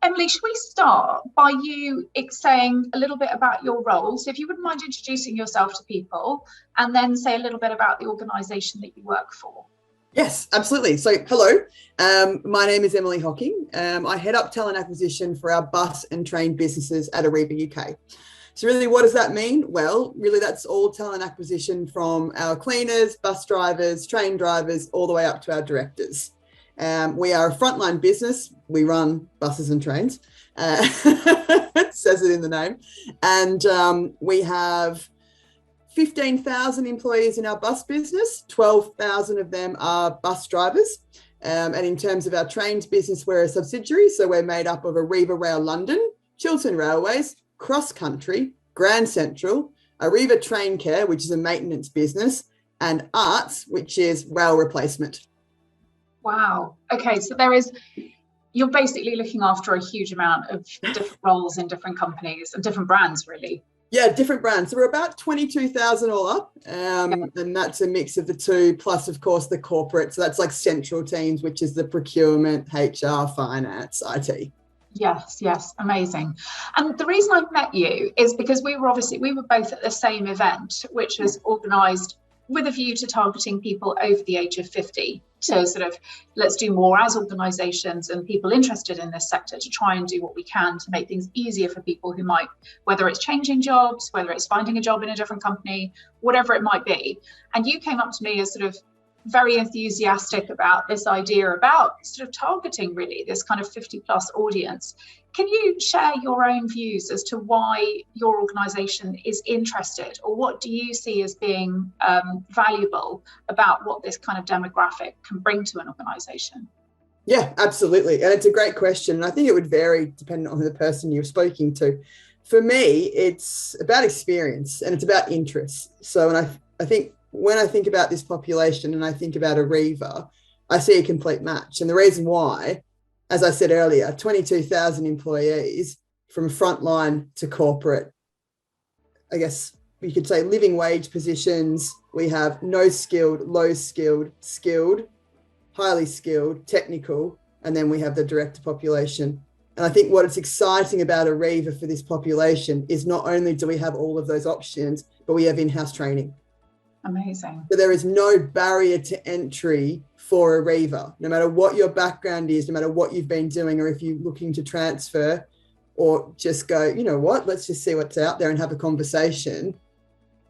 Emily, should we start by you saying a little bit about your role? So if you wouldn't mind introducing yourself to people and then say a little bit about the organisation that you work for. Yes, absolutely. So hello, my name is Emily Hocking. I head up talent acquisition for our bus and train businesses at Arriva UK. So really, what does that mean? Well, really that's all talent acquisition from our cleaners, bus drivers, train drivers, all the way up to our directors. We are a frontline business. We run buses and trains. It says it in the name. And we have 15,000 employees in our bus business. 12,000 of them are bus drivers. And in terms of our trains business, we're a subsidiary. So we're made up of Arriva Rail London, Chiltern Railways, Cross Country, Grand Central, Arriva Train Care, which is a maintenance business, and Arts, which is rail replacement. Wow. Okay. So you're basically looking after a huge amount of different roles in different companies and different brands, really. Yeah, different brands. So we're about 22,000 all up. And that's a mix of the two, plus, of course, the corporate. So that's like central teams, which is the procurement, HR, finance, IT. Yes. Amazing. And the reason I've met you is because we were both at the same event, which was organised with a view to targeting people over the age of 50 to sort of let's do more as organisations and people interested in this sector to try and do what we can to make things easier for people who might, whether it's changing jobs, whether it's finding a job in a different company, whatever it might be. And you came up to me as sort of very enthusiastic about this idea about sort of targeting really this kind of 50 plus audience. Can you share your own views as to why your organisation is interested, or what do you see as being valuable about what this kind of demographic can bring to an organisation? Yeah, absolutely. And it's a great question. And I think it would vary depending on the person you're speaking to. For me, it's about experience and it's about interest. So, and I think when I think about this population and I think about Arriva, I see a complete match. And the reason why, as I said earlier, 22,000 employees from frontline to corporate, I guess you could say living wage positions. We have no skilled, low skilled, skilled, highly skilled, technical, and then we have the director population. And I think what is exciting about Arriva for this population is not only do we have all of those options, but we have in-house training. Amazing. So there is no barrier to entry for Arriva, no matter what your background is, no matter what you've been doing, or if you're looking to transfer or just go, you know what, let's just see what's out there and have a conversation.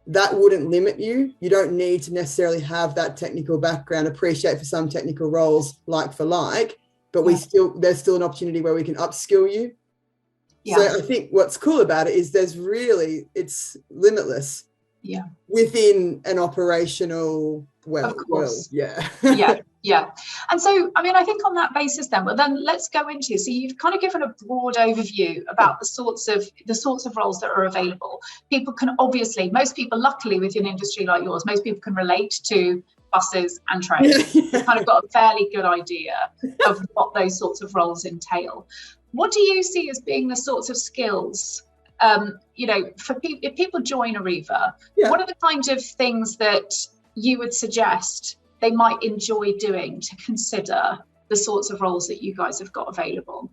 That wouldn't limit you. You don't need to necessarily have that technical background, appreciate for some technical roles like for like, but there's still an opportunity where we can upskill you. Yeah. So I think what's cool about it is it's limitless. Yeah. Within an operational world. Yeah. Yeah. And so, I mean, I think on that basis then let's go into, so you've kind of given a broad overview about the sorts of roles that are available. Most people, luckily within an industry like yours, most people can relate to buses and trains. You've kind of got a fairly good idea of what those sorts of roles entail. What do you see as being the sorts of skills if people join Arriva, what are the kind of things that you would suggest they might enjoy doing to consider the sorts of roles that you guys have got available?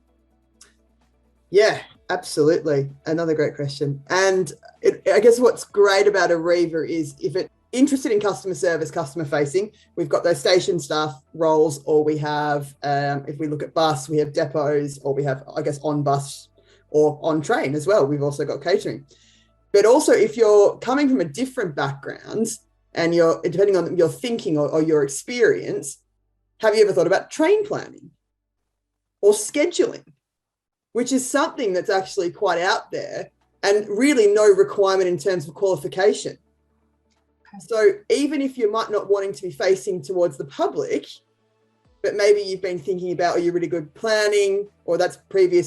Yeah, absolutely. Another great question. And I guess what's great about Arriva is if it's interested in customer service, customer facing, we've got those station staff roles, or we have, if we look at bus, we have depots, or we have, I guess, on bus or on train as well. We've also got catering. But also if you're coming from a different background and you're, depending on your thinking or your experience, have you ever thought about train planning or scheduling, which is something that's actually quite out there and really no requirement in terms of qualification. So even if you might not wanting to be facing towards the public, but maybe you've been thinking about, are you really good planning, or that's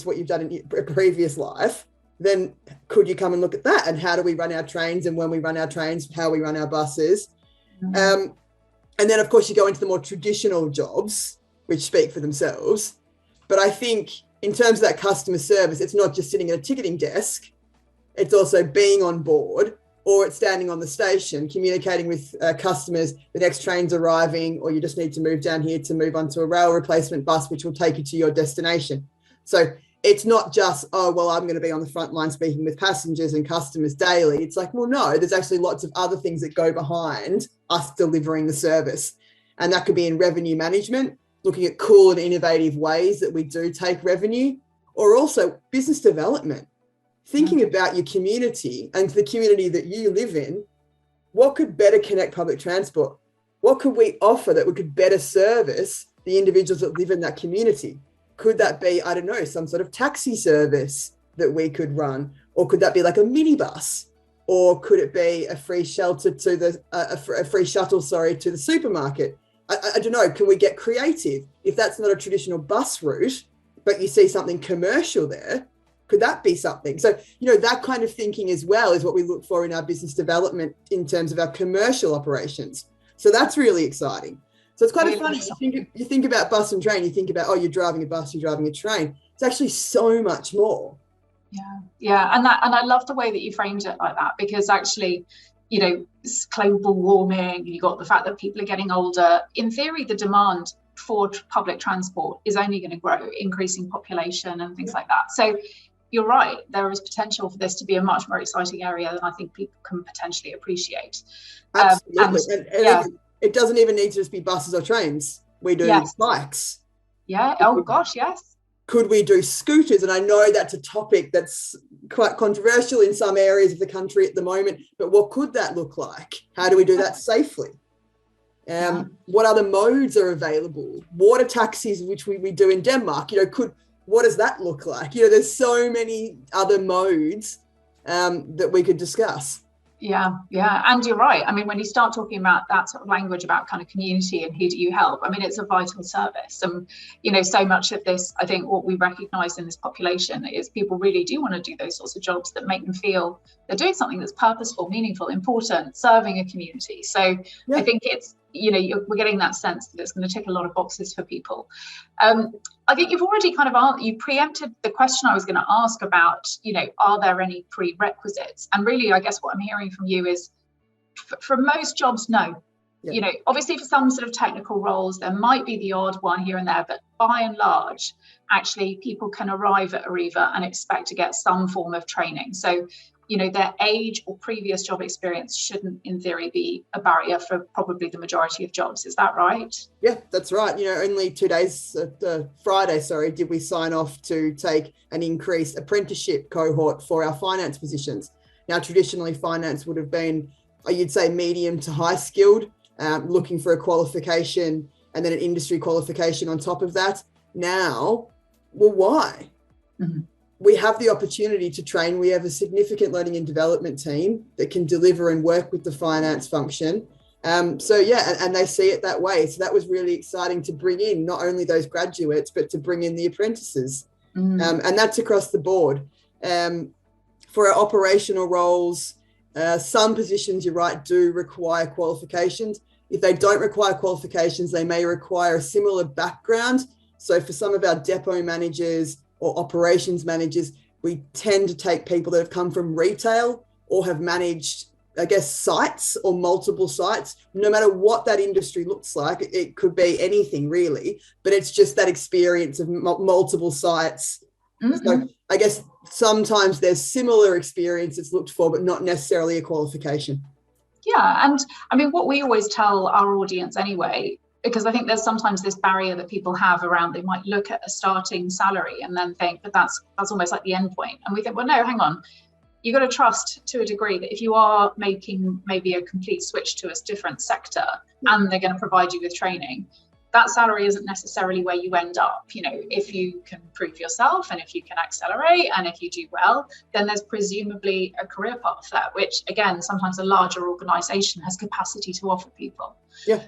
what you've done in your previous life, then could you come and look at that? And how do we run our trains, and when we run our trains, how we run our buses? Mm-hmm. And then, of course, you go into the more traditional jobs, which speak for themselves. But I think in terms of that customer service, it's not just sitting at a ticketing desk. It's also being on board, or it's standing on the station, communicating with customers, the next train's arriving, or you just need to move down here to move onto a rail replacement bus, which will take you to your destination. So it's not just, oh, well, I'm going to be on the front line speaking with passengers and customers daily. It's like, well, no, there's actually lots of other things that go behind us delivering the service. And that could be in revenue management, looking at cool and innovative ways that we do take revenue, or also business development, thinking about your community and the community that you live in. What could better connect public transport? What could we offer that we could better service the individuals that live in that community? Could that be, I don't know, some sort of taxi service that we could run? Or could that be like a minibus? Or could it be a free shelter to the, a free shuttle, to the supermarket? I don't know. Can we get creative? If that's not a traditional bus route, but you see something commercial there, could that be something? So, that kind of thinking as well is what we look for in our business development in terms of our commercial operations. So that's really exciting. So it's quite funny. You think about bus and train, you think about, oh, you're driving a bus, you're driving a train. It's actually so much more. Yeah. And I love the way that you framed it like that, because actually, it's global warming, you got the fact that people are getting older. In theory, the demand for public transport is only going to grow, increasing population and things like that. So you're right, there is potential for this to be a much more exciting area than I think people can potentially appreciate. Absolutely. It doesn't even need to just be buses or trains. We do bikes. Yeah. Oh gosh, yes. Could we do scooters? And I know that's a topic that's quite controversial in some areas of the country at the moment, but what could that look like? How do we do that safely? What other modes are available? Water taxis, which we do in Denmark, what does that look like? There's so many other modes that we could discuss. Yeah. And you're right. I mean, when you start talking about that sort of language about kind of community and who do you help, I mean, it's a vital service. And, so much of this, I think what we recognize in this population is people really do want to do those sorts of jobs that make them feel they're doing something that's purposeful, meaningful, important, serving a community. So I think it's, we're getting that sense that it's going to tick a lot of boxes for people. I think you've already kind of you preempted the question I was going to ask about, are there any prerequisites? And really, I guess what I'm hearing from you is for most jobs, no. Yeah. Obviously for some sort of technical roles, there might be the odd one here and there, but by and large, actually people can arrive at Arriva and expect to get some form of training. So their age or previous job experience shouldn't, in theory, be a barrier for probably the majority of jobs. Is that right? Yeah, that's right. Only 2 days, Friday, did we sign off to take an increased apprenticeship cohort for our finance positions. Now, traditionally, finance would have been, you'd say, medium to high skilled, looking for a qualification and then an industry qualification on top of that. Now, well, why? Mm-hmm. We have the opportunity to train. We have a significant learning and development team that can deliver and work with the finance function. And they see it that way. So that was really exciting to bring in not only those graduates, but to bring in the apprentices. And that's across the board. For our operational roles, some positions, you're right, do require qualifications. If they don't require qualifications, they may require a similar background. So for some of our depot managers, or operations managers, we tend to take people that have come from retail or have managed, sites or multiple sites. No matter what that industry looks like, it could be anything really, but it's just that experience of multiple sites. Mm-hmm. So I guess sometimes there's similar experience that's looked for, but not necessarily a qualification. Yeah, and I mean, what we always tell our audience anyway, because I think there's sometimes this barrier that people have around, they might look at a starting salary and then think that that's almost like the end point. And we think, well, no, hang on. You've got to trust to a degree that if you are making maybe a complete switch to a different sector and they're going to provide you with training, that salary isn't necessarily where you end up. If you can prove yourself and if you can accelerate and if you do well, then there's presumably a career path there, which again, sometimes a larger organization has capacity to offer people. Yeah.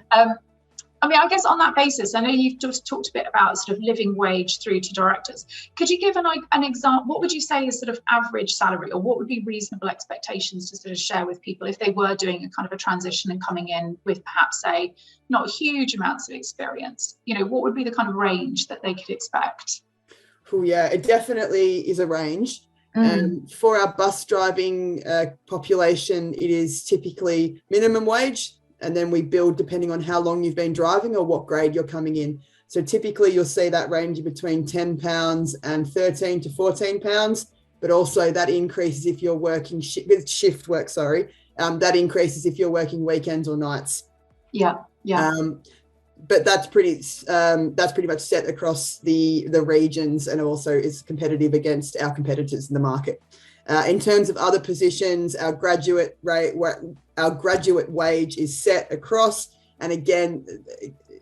I mean, I guess on that basis, I know you've just talked a bit about sort of living wage through to directors. Could you give an example? What would you say is sort of average salary, or what would be reasonable expectations to sort of share with people if they were doing a kind of a transition and coming in with perhaps, say, not huge amounts of experience? What would be the kind of range that they could expect? Oh, yeah, it definitely is a range. For our bus driving population, it is typically minimum wage. And then we build depending on how long you've been driving or what grade you're coming in. So typically you'll see that range between £10 and £13 to £14, but also that increases if you're working shift work, that increases if you're working weekends or nights. Yeah. But that's pretty much set across the regions, and also is competitive against our competitors in the market. In terms of other positions, our graduate wage is set across, and again,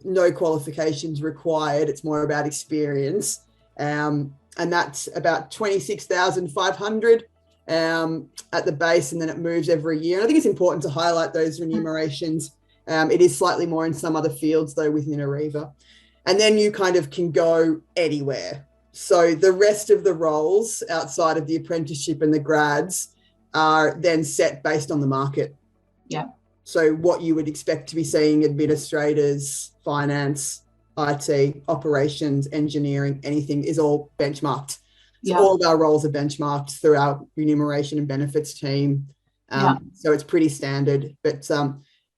no qualifications required. It's more about experience, and that's about 26,500 at the base, and then it moves every year. And I think it's important to highlight those remunerations. It is slightly more in some other fields, though, within Arriva. And then you kind of can go anywhere. So the rest of the roles outside of the apprenticeship and the grads are then set based on the market. Yeah. So what you would expect to be seeing: administrators, finance, IT, operations, engineering, anything is all benchmarked. So all of our roles are benchmarked through our remuneration and benefits team. So it's pretty standard. But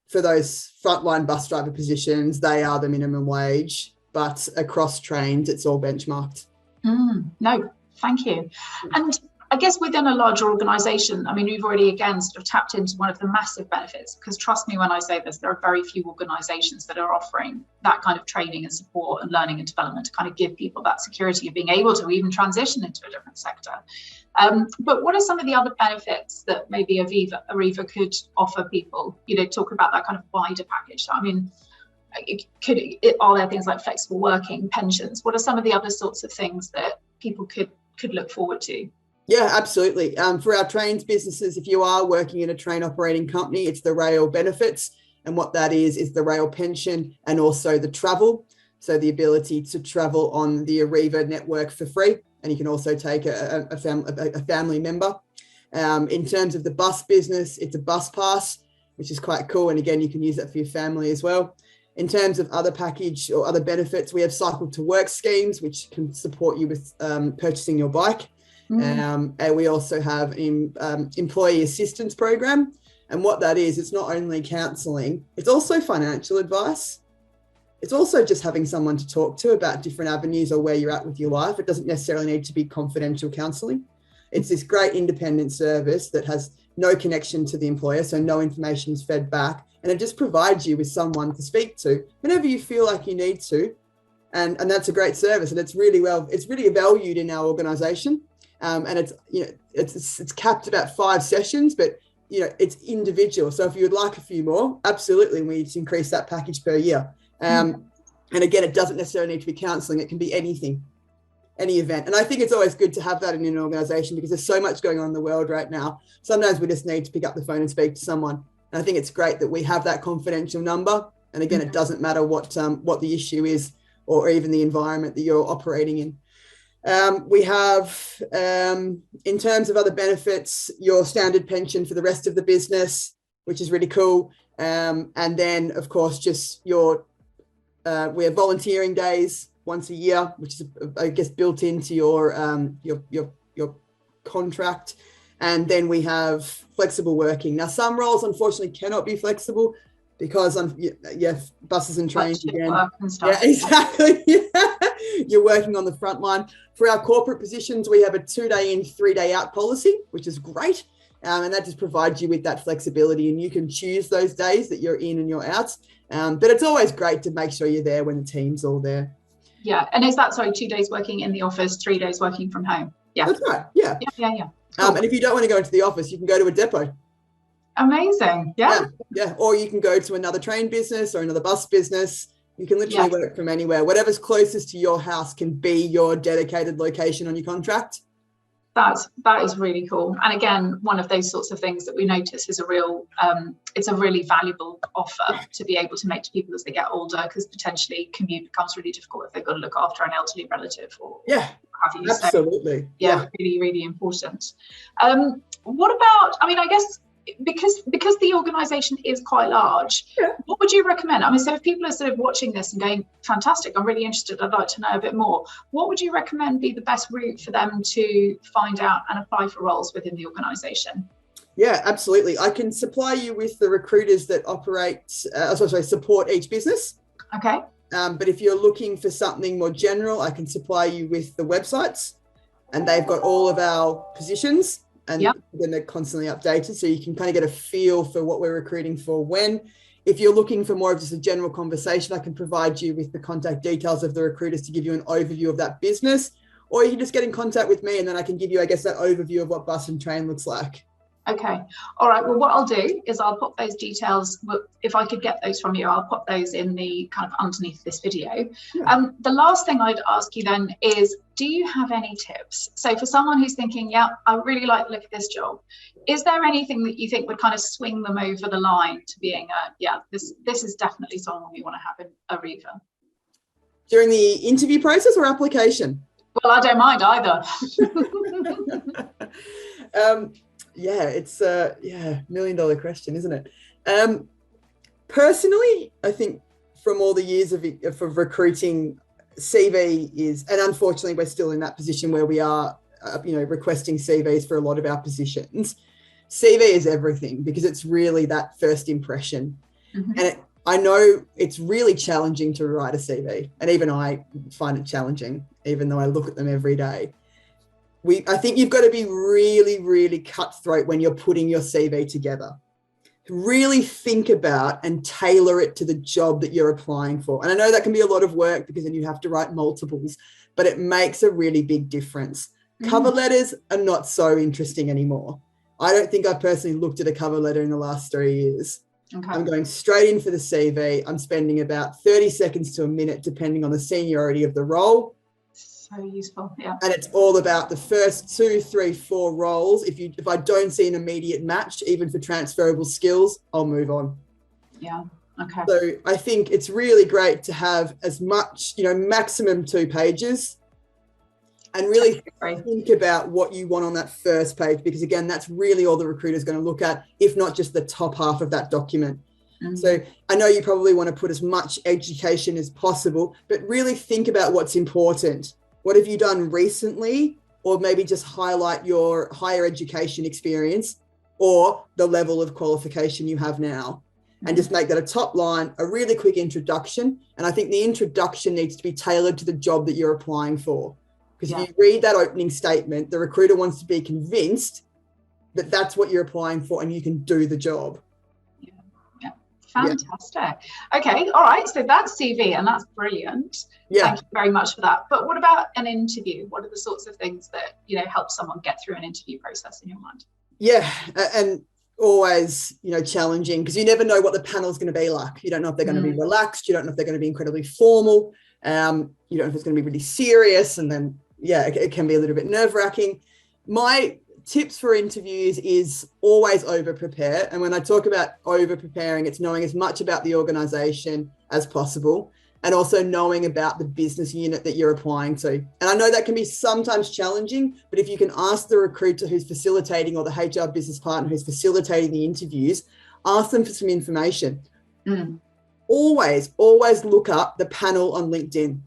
for those frontline bus driver positions, they are the minimum wage, but across trains, it's all benchmarked. No, thank you. And I guess within a larger organisation, I mean, we've already again sort of tapped into one of the massive benefits, because trust me when I say this, there are very few organisations that are offering that kind of training and support and learning and development to kind of give people that security of being able to even transition into a different sector. But what are some of the other benefits that maybe Arriva could offer people? Talk about that kind of wider package. So, I mean, are there things like flexible working, pensions? What are some of the other sorts of things that people could look forward to? Yeah, absolutely. For our trains businesses, if you are working in a train operating company, it's the rail benefits. And what that is the rail pension and also the travel. So the ability to travel on the Arriva network for free. And you can also take a family member. In terms of the bus business, it's a bus pass, which is quite cool. And again, you can use that for your family as well. In terms of other package or other benefits, we have cycle to work schemes, which can support you with purchasing your bike. And we also have an employee assistance program. And what that is, it's not only counselling, it's also financial advice. It's also just having someone to talk to about different avenues or where you're at with your life. It doesn't necessarily need to be confidential counselling. It's this great independent service that has no connection to the employer, so no information is fed back. And it just provides you with someone to speak to whenever you feel like you need to. And that's a great service. And it's really valued in our organisation. And it's capped about 5 sessions, but it's individual. So if you would like a few more, absolutely, we need to increase that package per year. And again, it doesn't necessarily need to be counselling. It can be anything, any event. And I think it's always good to have that in an organisation, because there's so much going on in the world right now. Sometimes we just need to pick up the phone and speak to someone. And I think it's great that we have that confidential number. And again, it doesn't matter what the issue is or even the environment that you're operating in. We have, in terms of other benefits, your standard pension for the rest of the business, which is really cool. And then, of course, just we have volunteering days once a year, which is, I guess, built into your contract. And then we have flexible working. Now, some roles, unfortunately, cannot be flexible because, buses and trains again. Yeah, exactly. You're working on the front line. For our corporate positions, we have a 2-day in, 3-day out policy, which is great. And that just provides you with that flexibility, and you can choose those days that you're in and you're out. But it's always great to make sure you're there when the team's all there. Yeah. And is that, 2 days working in the office, 3 days working from home? Yeah. That's right. Yeah. Yeah. Cool. And if you don't want to go into the office, you can go to a depot. Amazing. Yeah. Or you can go to another train business or another bus business. You can literally work from anywhere. Whatever's closest to your house can be your dedicated location on your contract. That is really cool. And again, one of those sorts of things that we notice is it's a really valuable offer to be able to make to people as they get older, because potentially commute becomes really difficult if they've got to look after an elderly relative or have you. Absolutely. So, really, really important. What about, I mean, I guess, because the organisation is quite large, what would you recommend? I mean, so if people are sort of watching this and going, fantastic, I'm really interested, I'd like to know a bit more, what would you recommend be the best route for them to find out and apply for roles within the organisation? Yeah, absolutely. I can supply you with the recruiters that support each business. Okay. But if you're looking for something more general, I can supply you with the websites, and they've got all of our positions, and then they're constantly updated. So you can kind of get a feel for what we're recruiting for when. If you're looking for more of just a general conversation, I can provide you with the contact details of the recruiters to give you an overview of that business, or you can just get in contact with me and then I can give you, I guess, that overview of what Bus and Train looks like. Okay. All right. Well, what I'll do is I'll pop those details. If I could get those from you, I'll pop those in the kind of underneath this video. Yeah. The last thing I'd ask you then is, do you have any tips? So for someone who's thinking, yeah, I really like the look at this job, is there anything that you think would kind of swing them over the line to being this is definitely someone we want to have in Arriva? During the interview process or application? Well, I don't mind either. Yeah, it's a $1 million question, isn't it? Personally, I think from all the years of recruiting, CV is, and unfortunately we're still in that position where we are, requesting CVs for a lot of our positions. CV is everything because it's really that first impression. Mm-hmm. And I know it's really challenging to write a CV, and even I find it challenging, even though I look at them every day. I think you've got to be really, really cutthroat when you're putting your CV together. Really think about and tailor it to the job that you're applying for. And I know that can be a lot of work because then you have to write multiples, but it makes a really big difference. Cover letters are not so interesting anymore. I don't think I've personally looked at a cover letter in the last 3 years. Okay. I'm going straight in for the CV. I'm spending about 30 seconds to a minute, depending on the seniority of the role. So useful, yeah. And it's all about the first 2, 3, 4 roles. If I don't see an immediate match, even for transferable skills, I'll move on. Yeah, okay. So I think it's really great to have as much, maximum 2 pages, and really think about what you want on that first page, because again, that's really all the recruiter is going to look at, if not just the top half of that document. Mm-hmm. So I know you probably want to put as much education as possible, but really think about what's important. What have you done recently? Or maybe just highlight your higher education experience or the level of qualification you have now, and just make that a top line, a really quick introduction. And I think the introduction needs to be tailored to the job that you're applying for. Because if you read that opening statement, the recruiter wants to be convinced that that's what you're applying for and you can do the job. Yeah. Fantastic. Okay. All right. So that's CV, and that's brilliant. Yeah. Thank you very much for that. But what about an interview? What are the sorts of things that, help someone get through an interview process in your mind? Yeah. And always, challenging, because you never know what the panel is going to be like. You don't know if they're going to be relaxed. You don't know if they're going to be incredibly formal. You don't know if it's going to be really serious. And then, it can be a little bit nerve-wracking. My tips for interviews is always over-prepare. And when I talk about over-preparing, it's knowing as much about the organisation as possible, and also knowing about the business unit that you're applying to. And I know that can be sometimes challenging, but if you can ask the recruiter who's facilitating, or the HR business partner who's facilitating the interviews, ask them for some information. Always look up the panel on LinkedIn.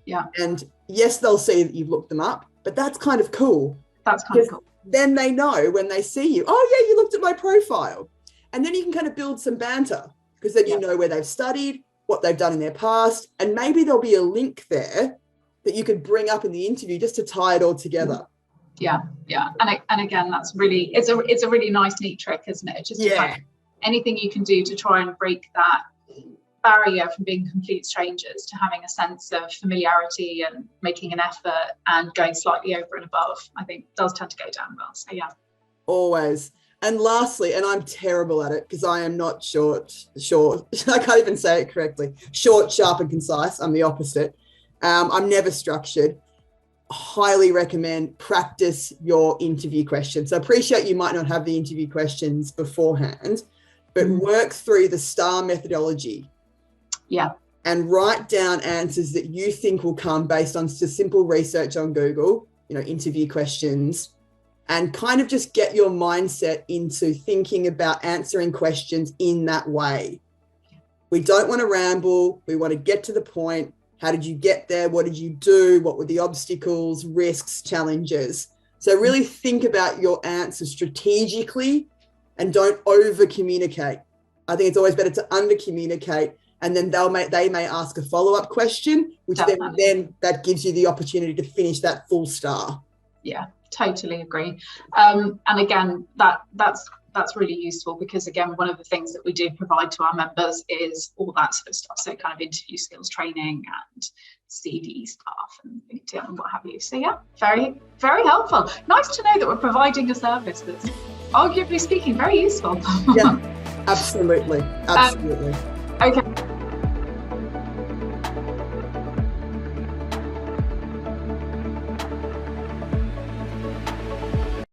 Yeah. And yes, they'll see that you've looked them up, but that's kind of cool. That's kind of cool. Then they know when they see you, oh yeah, you looked at my profile. And then you can kind of build some banter, because then you know where they've studied, what they've done in their past, and maybe there'll be a link there that you could bring up in the interview just to tie it all together. Yeah. And again, that's really, it's a really nice, neat trick, isn't it? Just anything you can do to try and break that barrier from being complete strangers to having a sense of familiarity and making an effort and going slightly over and above, I think does tend to go down well. So yeah. Always. And lastly, and I'm terrible at it because I am not short, I can't even say it correctly. Short, sharp and concise. I'm the opposite. I'm never structured. Highly recommend practice your interview questions. So I appreciate you might not have the interview questions beforehand, but work through the STAR methodology. Yeah. And write down answers that you think will come based on just simple research on Google, interview questions, and kind of just get your mindset into thinking about answering questions in that way. We don't want to ramble. We want to get to the point. How did you get there? What did you do? What were the obstacles, risks, challenges? So really think about your answers strategically and don't over communicate. I think it's always better to under communicate and then they may ask a follow-up question, which then that gives you the opportunity to finish that full star. Yeah, totally agree. And again, that's really useful, because again, one of the things that we do provide to our members is all that sort of stuff. So kind of interview skills training and CV stuff and LinkedIn and what have you. So yeah, very, very helpful. Nice to know that we're providing a service that's, arguably speaking, very useful. Yeah, absolutely. Okay.